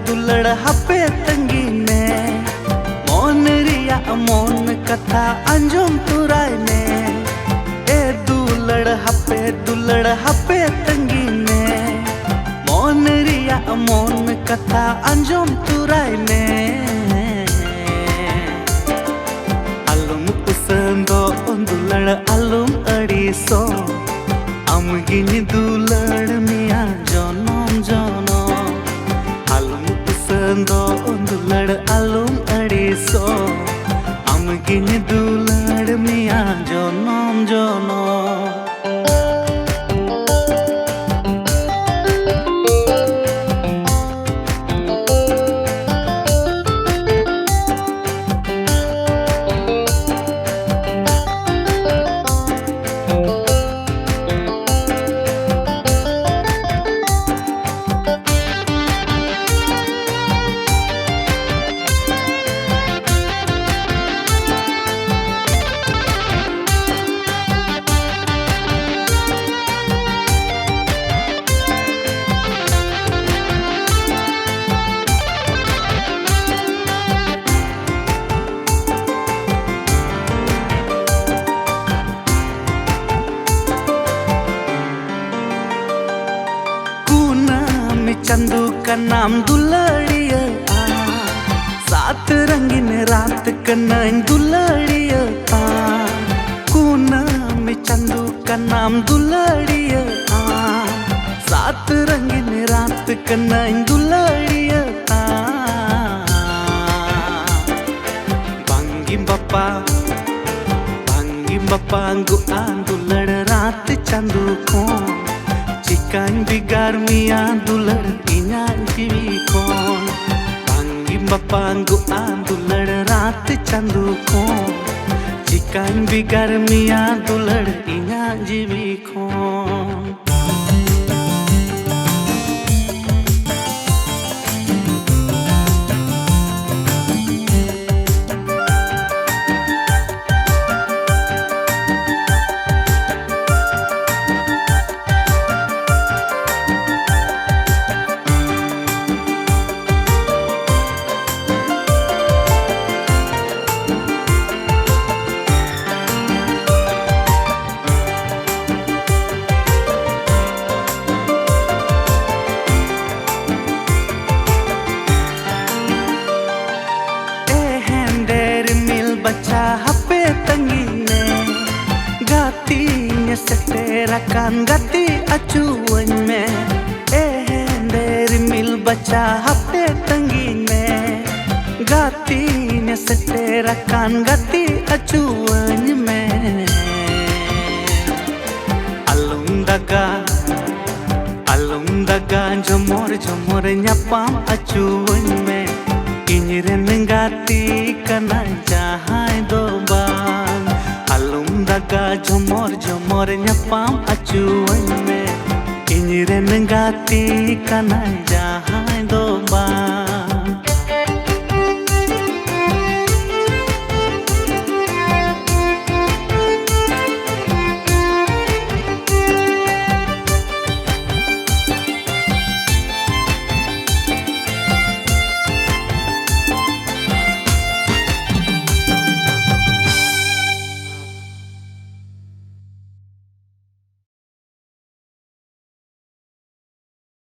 दुलड़ हपे तंगी ने मोन रिया मोन कथा अंजुम तुराय ने ए दुलड़ हपे तंगी ने मोन रिया मोन कथा अंजुम तुराय ने अलुम उसंदो दुलड़ अलुम अड़ीसो अमगिन दुलड़ मिया जोनोम जोनो दुलड़ अलुम अड़ीसो अमगिन दुलड़ मिया जोनोम जोनो चंदू का नाम दुलड़िया सात रंगीन रात का नाम दुलड़िया कोना में चंदू का नाम दुलड़िया सात रंगीन रात का नाम दुलड़िया भांगी बप्पा गुआन दुलड़ रात चंदू को चिकान बिगार मिया दुलड़ इना जीवी कोन भांगी बप्पा गुआन दुलड़ रात चंदू को चिकान बिगार मिया दुलड़ इना जीवी कोन बच्चा हपे तंगी ने गाती ने सटेरा कान गाती अचुवन में देर मिल बच्चा हपे तंगी ने गाती ने सटेरा कान गाती अचुवन में अलुम दगा झमोर न्यापाम अचुवन में इन्हें गाती कना जहां दो बान अलुम दगा झमोर न्यापाम अचुवन में इन्हें गाती कना जहां